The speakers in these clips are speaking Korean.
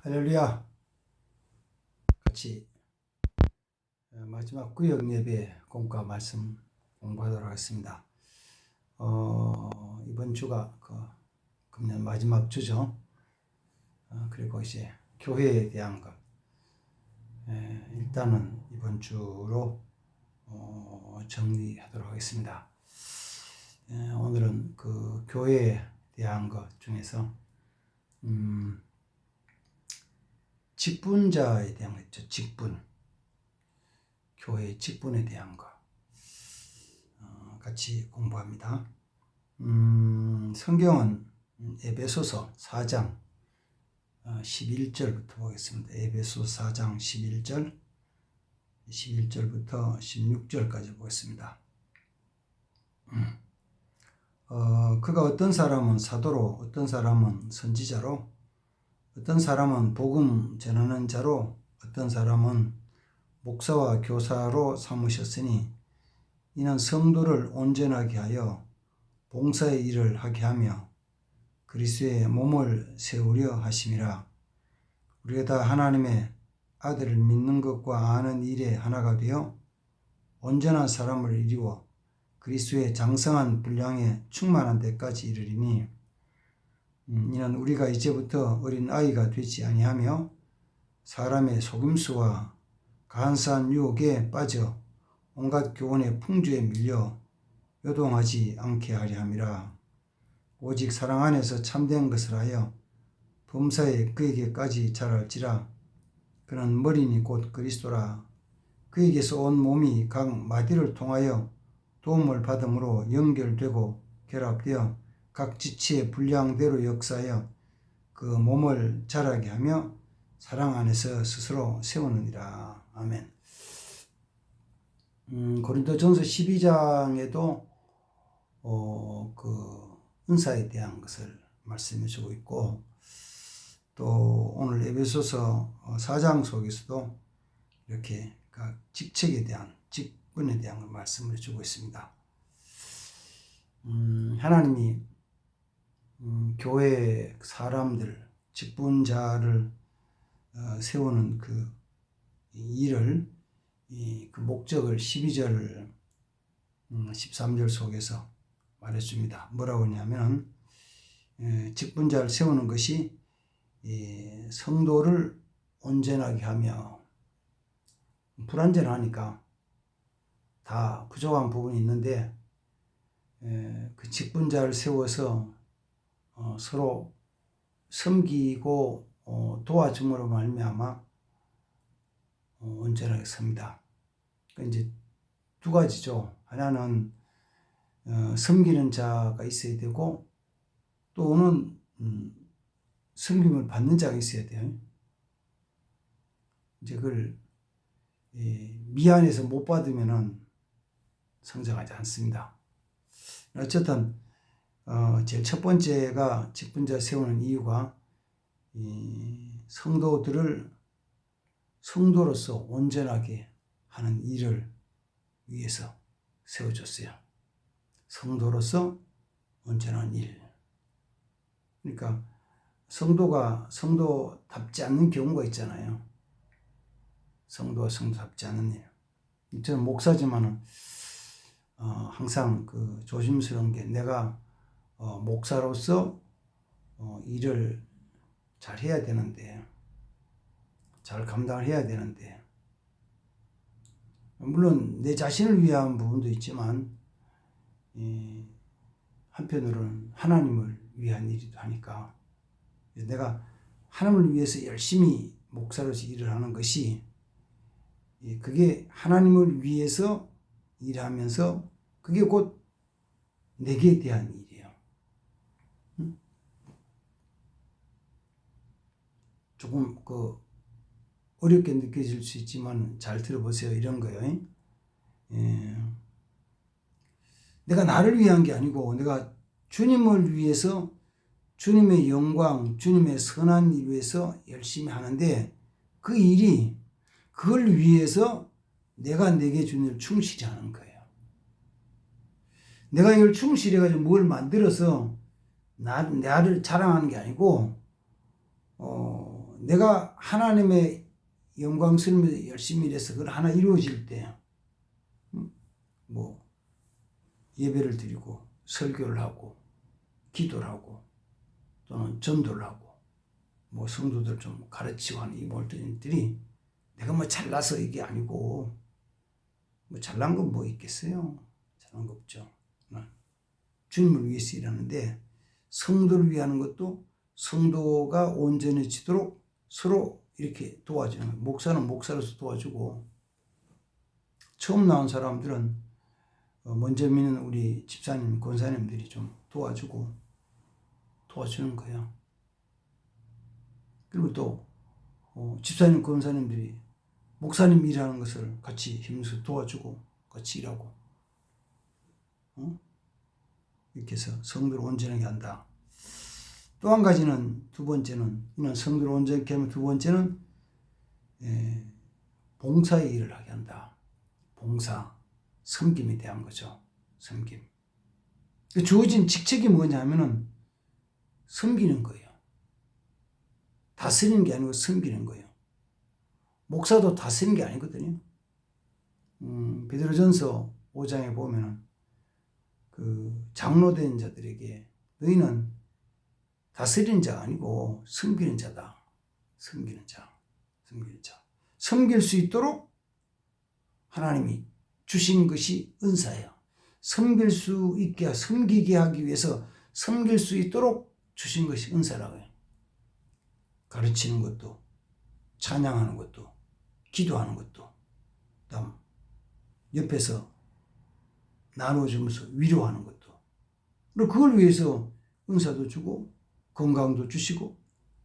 할렐루야. 같이 마지막 구역 예배 공과 말씀 공부하도록 하겠습니다. 이번 주가 금년 마지막 주죠. 그리고 이제 교회에 대한 것. 일단은 이번 주로 정리하도록 하겠습니다. 오늘은 그 교회에 대한 것 중에서 직분자에 대한 거 있죠. 직분. 교회의 직분에 대한 거. 같이 공부합니다. 성경은 에베소서 4장 11절부터 보겠습니다. 에베소 4장 11절부터 16절까지 보겠습니다. 그가 어떤 사람은 사도로, 어떤 사람은 선지자로, 어떤 사람은 복음 전하는 자로, 어떤 사람은 목사와 교사로 삼으셨으니 이는 성도를 온전하게 하여 봉사의 일을 하게 하며 그리스도의 몸을 세우려 하심이라. 우리가 다 하나님의 아들을 믿는 것과 아는 일에 하나가 되어 온전한 사람을 이루어 그리스도의 장성한 분량에 충만한 데까지 이르리니 이는 우리가 이제부터 어린 아이가 되지 아니하며 사람의 속임수와 간사한 유혹에 빠져 온갖 교훈의 풍조에 밀려 요동하지 않게 하려 함이라. 오직 사랑 안에서 참된 것을 하여 범사에 그에게까지 자랄지라. 그는 머리니 곧 그리스도라. 그에게서 온 몸이 각 마디를 통하여 도움을 받음으로 연결되고 결합되어 각 지체의 분량대로 역사하여 그 몸을 자라게 하며 사랑 안에서 스스로 세우느니라. 아멘. 고린도전서 12장에도 그 은사에 대한 것을 말씀해 주고 있고, 또 오늘 에베소서 4장 속에서도 이렇게 각 직책에 대한, 직분에 대한 걸 말씀을 주고 있습니다. 하나님이 교회 사람들, 직분자를 세우는 그 일을, 그 목적을 12절, 13절 속에서 말해줍니다. 뭐라고 하냐면, 직분자를 세우는 것이 성도를 온전하게 하며, 불완전하니까 다 부족한 부분이 있는데, 그 직분자를 세워서 서로 섬기고 도와줌으로 말미암아 온전하게 섭니다. 그러니까 이제 두 가지죠. 하나는 섬기는 자가 있어야 되고, 또는 섬김을 받는 자가 있어야 돼요. 이제 그걸 미안해서 못 받으면은 성장하지 않습니다. 어쨌든 제일 첫 번째가 직분자 세우는 이유가 성도들을 성도로서 온전하게 하는 일을 위해서 세워줬어요. 성도로서 온전한 일. 그러니까 성도가 성도답지 않는 경우가 있잖아요. 성도가 성도답지 않은 일. 저는 목사지만은 항상 그 조심스러운 게, 내가 목사로서 일을 잘 해야 되는데, 잘 감당을 해야 되는데, 물론 내 자신을 위한 부분도 있지만 한편으로는 하나님을 위한 일이기도 하니까, 내가 하나님을 위해서 열심히 목사로서 일을 하는 것이, 그게 하나님을 위해서 일하면서 그게 곧 내게 대한 일이에요. 조금 어렵게 느껴질 수 있지만 잘 들어보세요. 이런 거예요. 내가 나를 위한 게 아니고, 내가 주님을 위해서, 주님의 영광, 주님의 선한 일 위해서 열심히 하는데, 그 일이, 그걸 위해서 내가 내게 준 일을 충실히 하는 거예요. 내가 이걸 충실해가지고 뭘 만들어서 나를 자랑하는 게 아니고, 내가 하나님의 영광스러움에 열심히 일해서 그걸 하나 이루어질 때, 뭐, 예배를 드리고, 설교를 하고, 기도를 하고, 또는 전도를 하고, 뭐, 성도들 좀 가르치고 하는 이 모든 일들이 내가 뭐 잘나서 이게 아니고, 뭐, 잘난 건 뭐 있겠어요? 잘난 거 없죠. 주님을 위해서 일하는데, 성도를 위하는 것도 성도가 온전해지도록 서로 이렇게 도와주는 거예요. 목사는 목사로서 도와주고, 처음 나온 사람들은 먼저 믿는 우리 집사님, 권사님들이 좀 도와주는 거예요. 그리고 또 집사님, 권사님들이 목사님 일하는 것을 같이 힘내서 도와주고 같이 일하고, 이렇게 해서 성도를 온전하게 한다. 또 한 가지는, 두 번째는, 이는 성도를 온전하게 하면 두 번째는 봉사의 일을 하게 한다. 봉사, 섬김에 대한 거죠. 섬김. 주어진 직책이 뭐냐면은 섬기는 거예요. 다스리는 게 아니고 섬기는 거예요. 목사도 다스리는 게 아니거든요. 베드로전서 5장에 보면은 그 장로된 자들에게 너희는 다스리는 자가 아니고 섬기는 자다. 섬기는 자. 섬길 수 있도록 하나님이 주신 것이 은사예요. 섬길 수 있게, 섬기게 하기 위해서 섬길 수 있도록 주신 것이 은사라고 해요. 가르치는 것도, 찬양하는 것도, 기도하는 것도, 그다음 옆에서 나눠주면서 위로하는 것도. 그리고 그걸 위해서 은사도 주고, 건강도 주시고,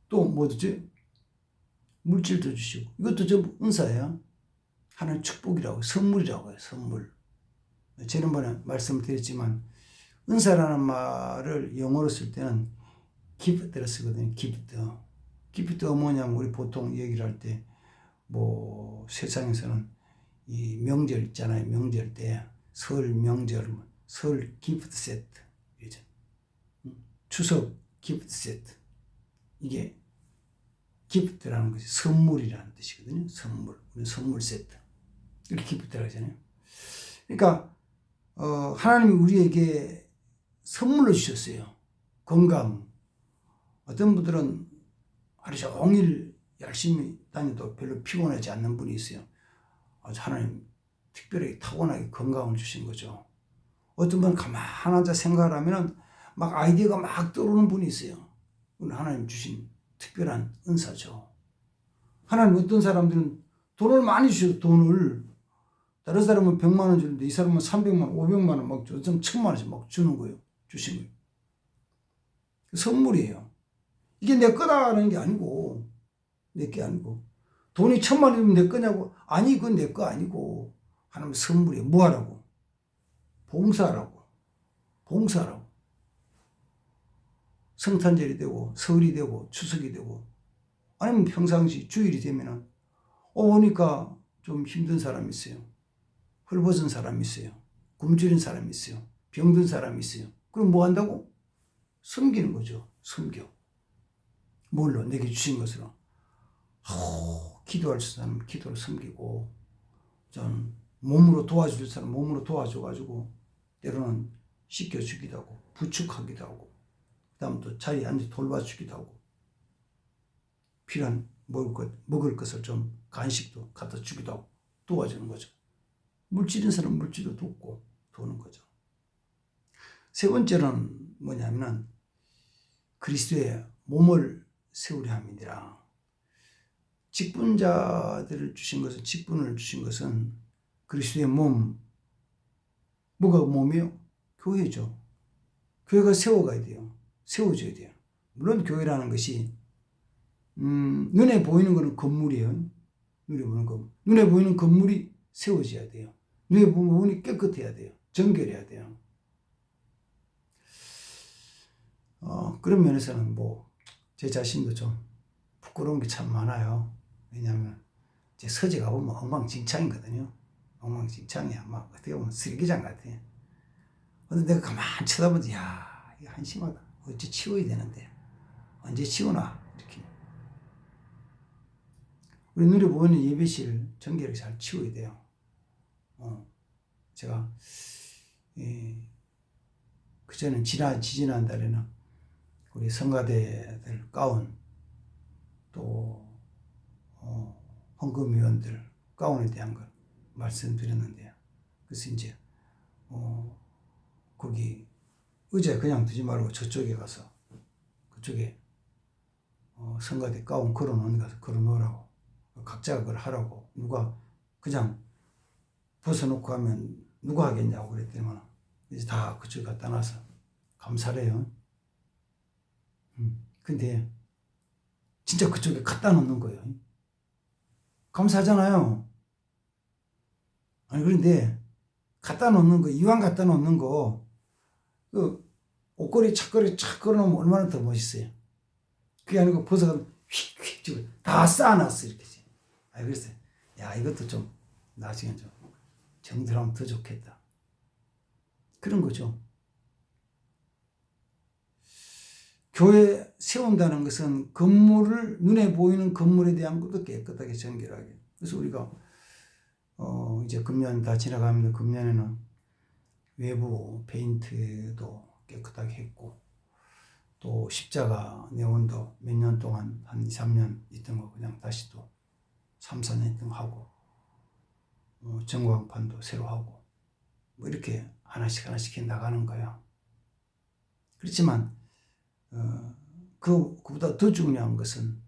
또 뭐지? 물질도 주시고. 이것도 전부 은사예요. 하나의 축복이라고, 선물이라고 해요. 선물. 지난번에 말씀드렸지만 은사라는 말을 영어로 쓸 때는 gift를 쓰거든요. gift가 뭐냐면 우리 보통 얘기를 할 때 뭐 세상에서는 이 명절 있잖아요. 명절 때 설 명절, 설 기프트 세트, 추석 기프트 세트, 이게 기프트라는 것이 선물이라는 뜻이거든요. 선물 세트. 이렇게 기프트라고 하잖아요. 그러니까 하나님이 우리에게 선물로 주셨어요. 건강. 어떤 분들은 하루 종일 열심히 다녀도 별로 피곤하지 않는 분이 있어요. 아주 하나님 특별히 타고나게 건강을 주신 거죠. 어떤 분은 가만히 앉아 생각을 하면 막 아이디어가 막 떠오르는 분이 있어요. 그건 하나님 주신 특별한 은사죠. 하나님 어떤 사람들은 돈을 많이 주셔서 돈을, 다른 사람은 100만 원 주는데 이 사람은 300만 원, 500만 원 막 줘, 좀 1000만 원씩 막 주는 거예요. 주신 거예요. 선물이에요. 이게 내 거다라는 게 아니고, 내 게 아니고, 돈이 1000만 원이면 내 거냐고? 아니, 그건 내 거 아니고, 하나님 선물이에요. 뭐 하라고? 봉사하라고. 성탄절이 되고, 설이 되고, 추석이 되고, 아니면 평상시 주일이 되면은, 오니까 좀 힘든 사람이 있어요. 헐벗은 사람이 있어요. 굶주린 사람이 있어요. 병든 사람이 있어요. 그럼 뭐 한다고? 섬기는 거죠. 섬겨. 뭘로? 내게 주신 것으로. 기도할 사람 기도로 섬기고, 전 몸으로 도와줄 사람 몸으로 도와줘가지고, 때로는 씻겨주기도 하고, 부축하기도 하고, 그 다음 또 자리에 앉아 돌봐주기도 하고, 필요한 먹을 것을 좀 간식도 갖다 주기도 하고, 도와주는 거죠. 물질인 사람 물질도 돕고, 도는 거죠. 세 번째는 뭐냐면, 그리스도의 몸을 세우려 함이니라. 직분을 주신 것은 그리스도의 몸. 뭐가 몸이요? 교회죠. 교회가 세워가야 돼요. 세워져야 돼요. 물론 교회라는 것이 눈에 보이는 것은 건물이에요. 눈에 보이는 건물이 세워져야 돼요. 눈에 보이는 부분이 깨끗해야 돼요. 정결해야 돼요. 그런 면에서는 제 자신도 좀 부끄러운 게 참 많아요. 왜냐하면 제 서재 가보면 엉망진창이거든요. 엉망진창이야. 막 어떻게 보면 쓰레기장 같아. 근데 내가 가만히 쳐다보면 이거 한심하다. 어째 치워야 되는데 언제 치우나 이렇게. 우리 눈에 보이는 예배실 전기를 잘 치워야 돼요. 제가 그전에 지지난 달에는 우리 성가대들 가운 또 헌금위원들 가운에 대한 걸 말씀드렸는데요. 그래서 이제 거기 의자에 그냥 두지 말고 저쪽에 가서 그쪽에 성가대 가운 걸어놓는 데 가서 걸어놓으라고, 각자가 그걸 하라고. 누가 그냥 벗어놓고 하면 누가 하겠냐고 그랬더니만 이제 다 그쪽에 갖다 놔서 감사래요. 근데 진짜 그쪽에 갖다 놓는 거예요. 감사하잖아요. 아니 그런데 갖다 놓는 거, 이왕 갖다 놓는 거, 그 옷걸이 착걸이 착 걸어놓으면 얼마나 더 멋있어요. 그게 아니고 벗어가면 휙휙 다 쌓아놨어 이렇게. 그랬어요. 야, 이것도 좀 나중에 좀 정들하면 더 좋겠다. 그런 거죠. 교회 세운다는 것은 건물을, 눈에 보이는 건물에 대한 것도 깨끗하게 정결하게. 그래서 우리가 이제 금년 다 지나가면서 금년에는 외부 페인트도 깨끗하게 했고, 또 십자가 네온도 몇 년 동안 한 2, 3년 있던 거 그냥 다시 또 3, 4년 있던 거 하고, 전광판도 새로 하고, 뭐 이렇게 하나씩 해 나가는 거야. 그렇지만 그보다 더 중요한 것은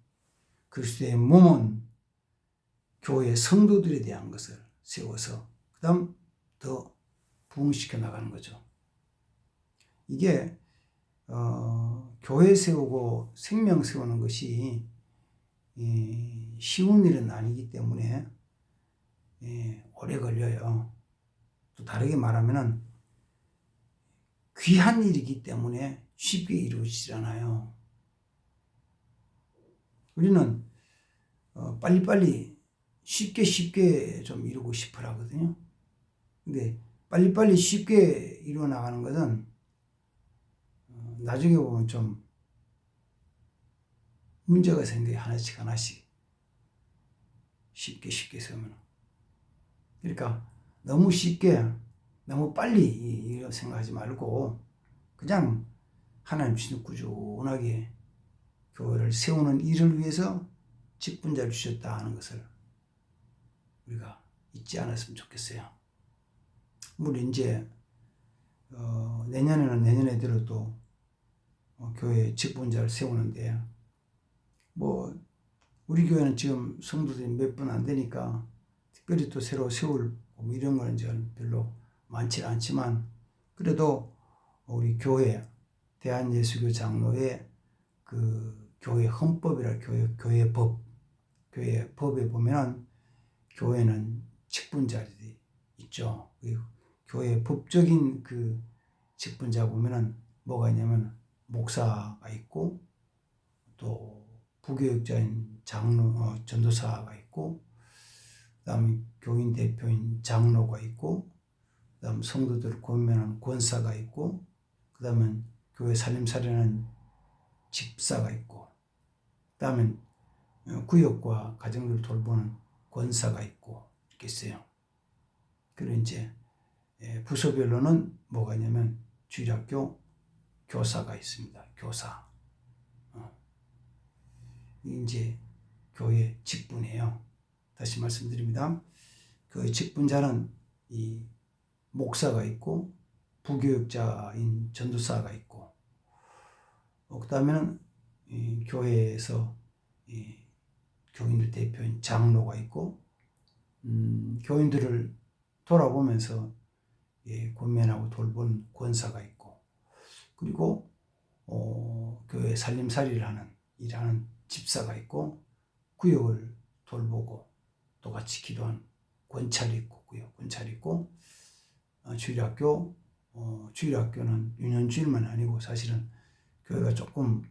그리스도의 몸은 교회 성도들에 대한 것을 세워서 그 다음 더 부흥시켜 나가는 거죠. 이게 교회 세우고 생명 세우는 것이 쉬운 일은 아니기 때문에 오래 걸려요. 또 다르게 말하면은 귀한 일이기 때문에 쉽게 이루어지지 않아요. 우리는 빨리빨리 쉽게 좀 이루고 싶어 하거든요. 근데 빨리빨리 쉽게 이루어 나가는 것은 나중에 보면 좀 문제가 생겨요. 하나씩 쉽게 세우면. 그러니까 너무 쉽게 너무 빨리 이렇게 생각하지 말고 그냥 하나님 주신 꾸준하게 교회를 세우는 일을 위해서 직분자를 주셨다 하는 것을 우리가 잊지 않았으면 좋겠어요. 물론 이제 내년에 들어도 교회 직분자를 세우는데, 뭐 우리 교회는 지금 성도들이 몇 분 안 되니까 특별히 또 새로 세울 뭐 이런 거는 이제 별로 많지 않지만, 그래도 우리 교회 대한예수교 장로회 그 교회 헌법이라 교회 법에 보면은 교회는 직분자들이 있죠. 교회 법적인 그 직분자 보면은 뭐가 있냐면 목사가 있고, 또 부교육자인 장로, 전도사가 있고, 그다음에 교인 대표인 장로가 있고, 그다음 성도들을 권면하는 권사가 있고, 그다음에 교회 살림살이하는 집사가 있고, 그다음에 구역과 가정들 돌보는 권사가 있고 이렇게 있어요. 그리고 이제 부서별로는 뭐가 있냐면 주일학교 교사가 있습니다. 교사. 이제 교회 직분이에요. 다시 말씀드립니다. 그 직분자는 이 목사가 있고, 부교육자인 전도사가 있고, 그 다음에는 교회에서 교인들 대표인 장로가 있고, 교인들을 돌아보면서 권면하고 돌보는 권사가 있고, 그리고 교회 살림살이를 일하는 집사가 있고, 구역을 돌보고 또 같이 기도하는 권찰이 있고, 구역 권찰이 있고, 주일학교는 유년주일만 아니고 사실은 교회가 조금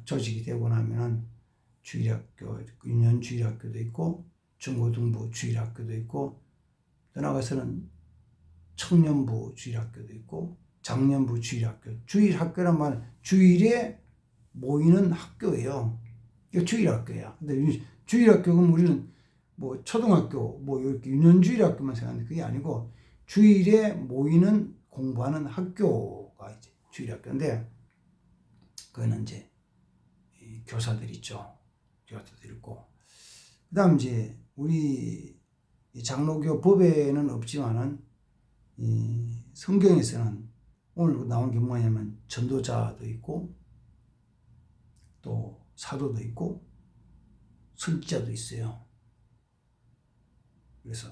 조직이 되고 나면은 주일학교, 유년주일학교도 있고, 중고등부 주일학교도 있고, 또 나가서는 청년부 주일학교도 있고, 장년부 주일학교. 주일학교란 말은 주일에 모이는 학교예요. 이게 주일학교야. 근데 주일학교 그럼 우리는 뭐 초등학교 뭐 이렇게 유년주일학교만 생각하는데 그게 아니고 주일에 모이는 공부하는 학교가 이제 주일학교인데 그거는 이제 교사들 있죠. 교사들 있고 그다음 이제 우리 장로교 법에는 없지만은 이 성경에서는 오늘 나온 게 뭐냐면 전도자도 있고 또 사도도 있고 선지자도 있어요. 그래서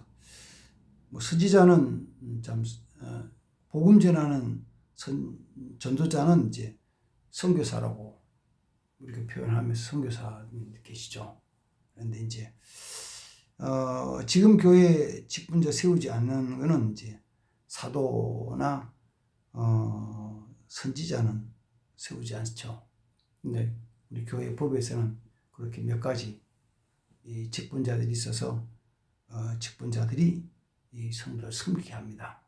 뭐 선지자는 참 복음 전하는 전도자는 이제 선교사라고 우리가 표현하면서 선교사님 계시죠. 그런데 이제 지금 교회 직분자 세우지 않는 거는 이제 사도나 선지자는 세우지 않죠. 근데 우리 교회 법에서는 그렇게 몇 가지 이 직분자들이 있어서 직분자들이 이 성도를 섬기게 합니다.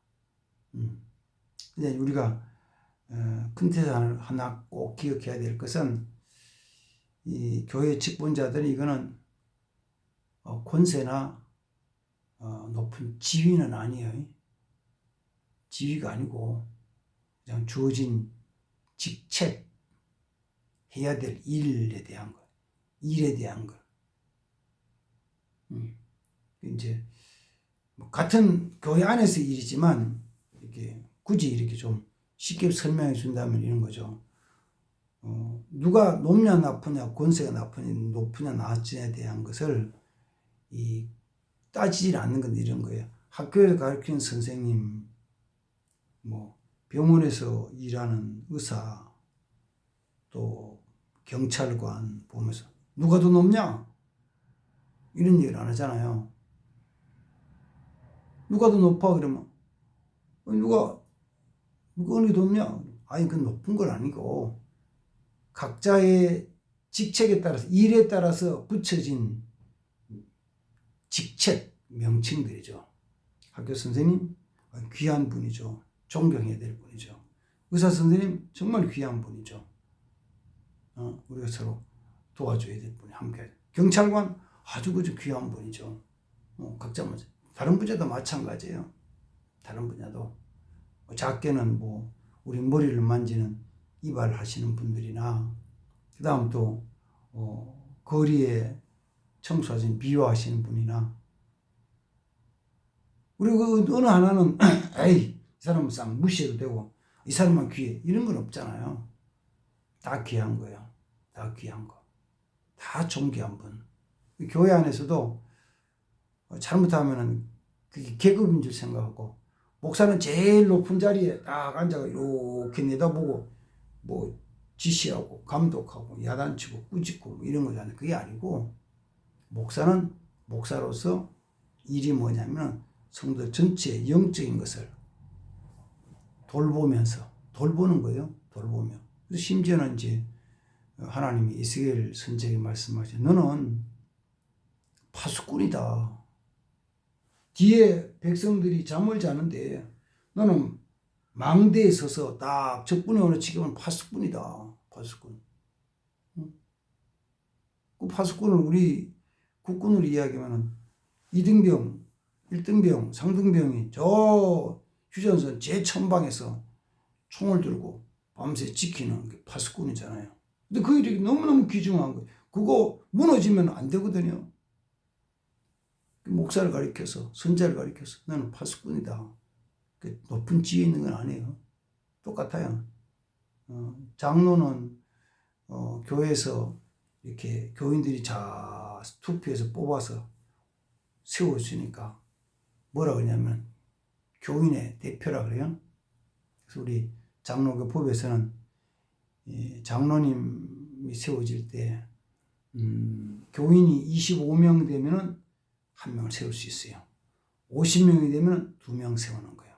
근데 우리가 큰 뜻 하나 꼭 기억해야 될 것은 이 교회 직분자들이 이거는 권세나 높은 지위는 아니에요. 지위가 아니고 그냥 주어진 직책, 해야 될 일에 대한 것, 일에 대한 것. 이제 뭐 같은 교회 안에서 일이지만 이렇게 굳이 이렇게 좀 쉽게 설명해 준다면 이런 거죠. 누가 높냐 나쁘냐, 권세가 높으냐 낮으냐에 대한 것을 따지질 않는 건데 이런 거예요. 학교에서 가르치는 선생님, 뭐 병원에서 일하는 의사, 또 경찰관 보면서 누가 더 높냐? 이런 얘기를 안 하잖아요. 누가 더 높아? 그러면 누가 어느 더 높냐? 아니 그건 높은 건 아니고 각자의 직책에 따라서 일에 따라서 붙여진 직책 명칭들이죠. 학교 선생님 귀한 분이죠. 존경해야 될 분이죠. 의사 선생님 정말 귀한 분이죠. 우리가 서로 도와줘야 될 분이 함께. 경찰관 아주 귀한 분이죠. 각자 다른 분야도 마찬가지예요. 다른 분야도 작게는 뭐 우리 머리를 만지는 이발하시는 분들이나 그다음 또 거리에 청소하시는 비유하시는 분이나 우리 그 어느 하나는 에이 이 사람은 싹 무시해도 되고 이 사람만 귀해 이런 건 없잖아요. 다 귀한 거예요. 다 귀한 거. 다 존귀한 분. 교회 안에서도 잘못하면은 그게 계급인 줄 생각하고 목사는 제일 높은 자리에 딱 앉아가 이렇게 내다보고 뭐 지시하고 감독하고 야단치고 꾸짖고 뭐 이런 거잖아요. 그게 아니고 목사는 목사로서 일이 뭐냐면 성도 전체의 영적인 것을 돌보는 거예요. 돌보며. 그래서 심지어는 이제 하나님이 에스겔 선지자에게 말씀하신 너는 파수꾼이다. 뒤에 백성들이 잠을 자는데 너는 망대에 서서 딱 적군이 오는 지경은 파수꾼이다. 파수꾼. 그 파수꾼은 우리 국군으로 이야기하면 2등병, 1등병, 상등병이 저 휴전선 제천방에서 총을 들고 밤새 지키는 게 파수꾼이잖아요. 근데 그 일이 너무너무 귀중한 거예요. 그거 무너지면 안 되거든요. 목사를 가리켜서 선자를 가리켜서 나는 파수꾼이다. 그 높은 지위에 있는 건 아니에요. 똑같아요. 장로는 교회에서 이렇게 교인들이 자 투표해서 뽑아서 세워주니까 뭐라 그러냐면 교인의 대표라 그래요. 그래서 우리 장로교 법에서는 장로님이 세워질 때 교인이 25명 되면은 한 명을 세울 수 있어요. 50명이 되면 2명 세우는 거예요.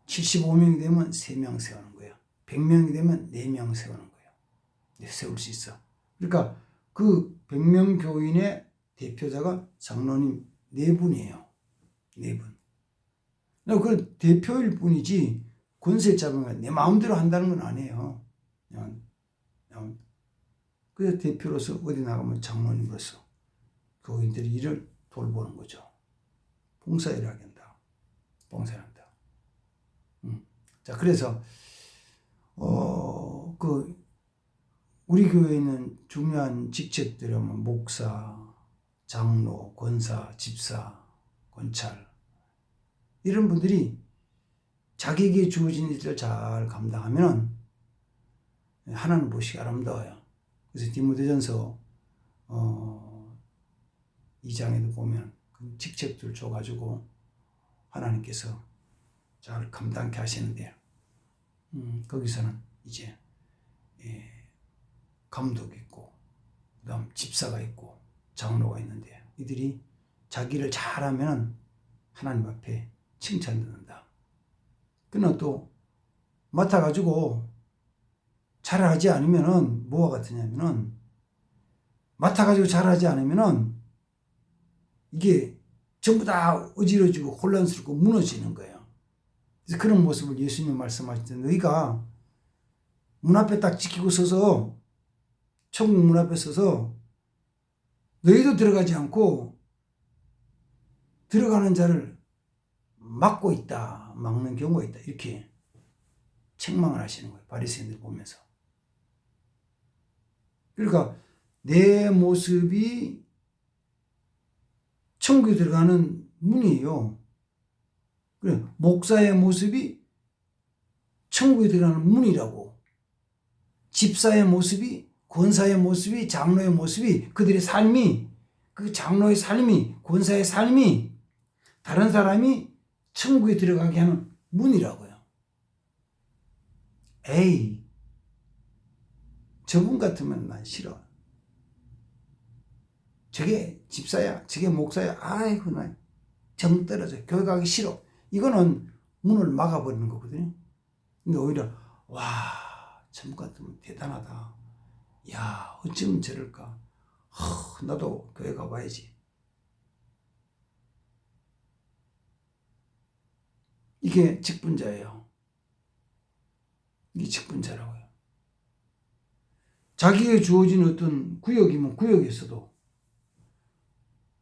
75명이 되면 3명 세우는 거예요. 100명이 되면 4명 세우는 거예요. 세울 수 있어. 그러니까 그 100명 교인의 대표자가 장로님 4분이에요. 4분. 그 대표일 뿐이지 권세 잡은 건 내 마음대로 한다는 건 아니에요. 그냥 그래서 대표로서 어디 나가면 장로님으로서 교인들의 일을 돌보는 거죠. 봉사일을 하게 한다. 봉사를 한다. 자, 그래서 우리 교회는 중요한 직책들이 뭐 목사, 장로, 권사, 집사, 권찰 이런 분들이 자기에게 주어진 일을 잘 감당하면 하나님 보시기 아름다워요. 그래서 디모데전서 2장에도 보면 그 직책들 줘가지고 하나님께서 잘 감당케 하시는데 거기서는 이제 감독이 있고 그다음 집사가 있고 장로가 있는데 이들이 자기를 잘하면 하나님 앞에 칭찬받는다. 그러나 또 맡아가지고 잘하지 않으면은 뭐와 같으냐면은 맡아가지고 잘하지 않으면은 이게 전부 다 어지러지고 혼란스럽고 무너지는 거예요. 그래서 그런 모습을 예수님이 말씀하실 때 너희가 문 앞에 딱 지키고 서서 천국 문 앞에 서서 너희도 들어가지 않고 들어가는 자를 막고 있다. 막는 경우가 있다. 이렇게 책망을 하시는 거예요. 바리새인들 보면서. 그러니까 내 모습이 천국에 들어가는 문이에요. 그래, 목사의 모습이 천국에 들어가는 문이라고. 집사의 모습이, 권사의 모습이, 장로의 모습이, 그들의 삶이, 그 장로의 삶이, 권사의 삶이 다른 사람이 천국에 들어가게 하는 문이라고요. 에이, 저분 같으면 난 싫어. 저게 집사야, 저게 목사야, 아이고, 나 정 떨어져. 교회 가기 싫어. 이거는 문을 막아버리는 거거든요. 근데 오히려, 와, 저분 같으면 대단하다. 야, 어쩌면 저럴까. 나도 교회 가봐야지. 이게 직분자예요. 이게 직분자라고요. 자기에게 주어진 어떤 구역이면 구역에서도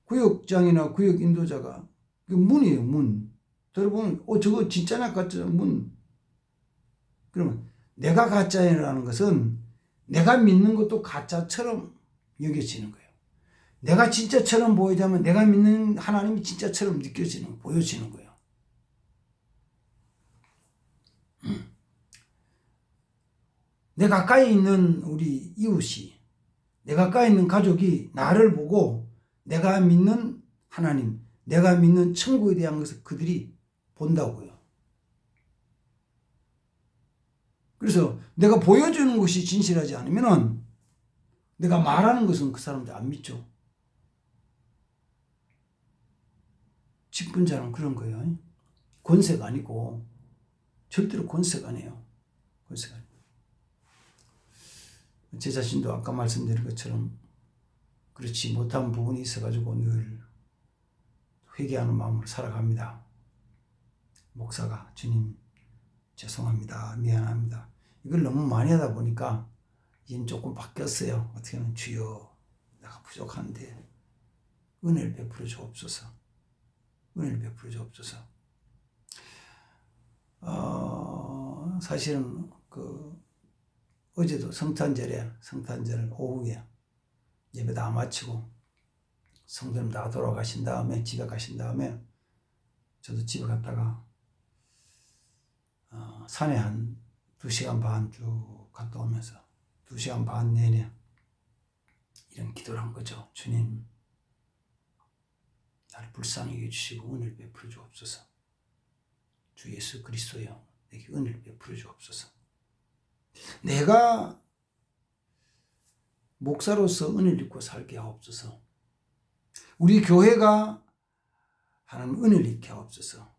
구역장이나 구역 인도자가 문이에요, 문. 들어보면 저거 진짜냐 가짜냐 문. 그러면 내가 가짜라는 것은 내가 믿는 것도 가짜처럼 여겨지는 거예요. 내가 진짜처럼 보이자면 내가 믿는 하나님이 진짜처럼 느껴지는, 보여지는 거예요. 내 가까이 있는 우리 이웃이, 내 가까이 있는 가족이 나를 보고 내가 믿는 하나님, 내가 믿는 천국에 대한 것을 그들이 본다고요. 그래서 내가 보여주는 것이 진실하지 않으면 내가 말하는 것은 그 사람들 안 믿죠. 직분자는 그런 거예요. 권세가 아니고 절대로 권세가 아니에요. 권세가 아니에요. 제 자신도 아까 말씀드린 것처럼 그렇지 못한 부분이 있어가지고 늘 회개하는 마음으로 살아갑니다. 목사가 주님 죄송합니다. 미안합니다. 이걸 너무 많이 하다 보니까 이제 조금 바뀌었어요. 어떻게 하면 주여 내가 부족한데 은혜를 베풀어 주옵소서. 은혜를 베풀어 주옵소서. 사실은 어제도 성탄절 오후에 예배 다 마치고 성도님 다 돌아가신 다음에 집에 가신 다음에 저도 집에 갔다가 산에 한 2시간 반 쭉 갔다 오면서 2시간 반 내내 이런 기도를 한 거죠. 주님 나를 불쌍히 여주시고 은혜를 베풀어 주옵소서. 주 예수 그리스도여 내게 은혜를 베풀어 주옵소서. 내가 목사로서 은혜를 입고 살게 하옵소서. 우리 교회가 하나님 은혜를 입게 하옵소서.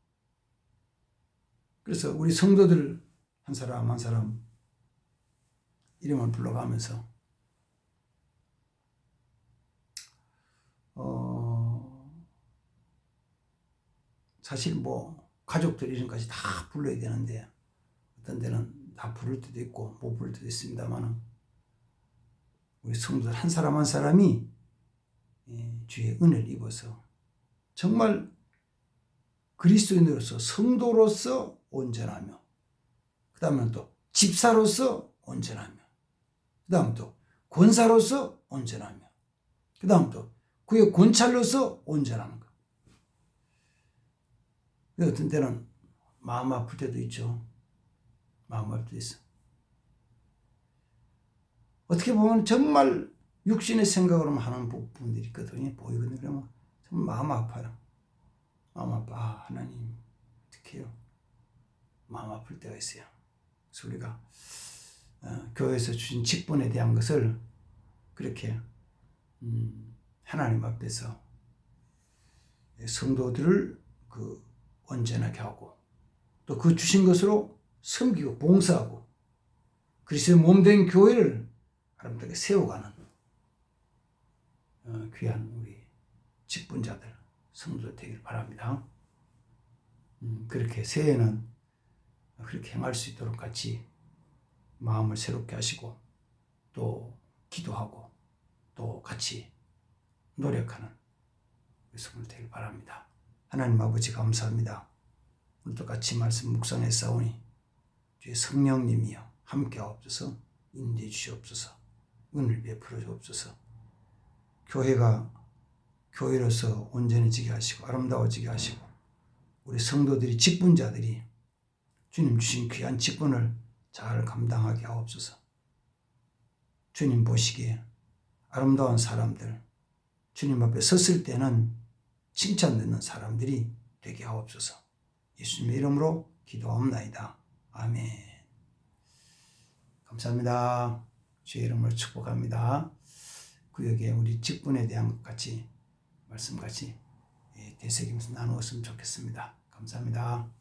그래서 우리 성도들 한 사람 한 사람 이름을 불러가면서 사실 뭐 가족들 이름까지 다 불러야 되는데 어떤 데는 다 부를 때도 있고 못 부를 때도 있습니다만 우리 성도들 한 사람 한 사람이 주의 은혜를 입어서 정말 그리스도인으로서 성도로서 온전하며, 그 다음에 또 집사로서 온전하며, 그 다음 또 권사로서 온전하며, 그 다음 또 그의 권찰로서 온전하는 것. 어떤 때는 마음 아플 때도 있죠. 마음 아플 때도 있어. 어떻게 보면 정말 육신의 생각으로 하는 부분들이 있거든요. 보이거든요. 그러면 정말 마음 아파요. 마음 아파. 하나님 어떻게 해요? 마음 아플 때가 있어요. 그래서 우리가 교회에서 주신 직분에 대한 것을 그렇게 하나님 앞에서 성도들을 온전하게 하고, 또 그 주신 것으로 섬기고 봉사하고 그리스도의 몸된 교회를 아름답게 세워가는 귀한 우리 직분자들, 성도들 되기를 바랍니다. 그렇게 새해에는 그렇게 행할 수 있도록 같이 마음을 새롭게 하시고 또 기도하고 또 같이 노력하는 성도 되길 바랍니다. 하나님 아버지 감사합니다. 오늘도 같이 말씀 묵상해 싸우니 주의 성령님이여 함께 하옵소서, 인도해 주시옵소서, 은을 베풀어 주옵소서. 교회가 교회로서 온전해지게 하시고 아름다워지게 하시고 우리 성도들이 직분자들이 주님 주신 귀한 직분을 잘 감당하게 하옵소서. 주님 보시기에 아름다운 사람들, 주님 앞에 섰을 때는 칭찬받는 사람들이 되게 하옵소서. 예수님의 이름으로 기도하옵나이다. 아멘. 감사합니다. 주의 이름으로 축복합니다. 구역에 우리 직분에 대한 것 같이 말씀 같이 되새기면서 나누었으면 좋겠습니다. 감사합니다.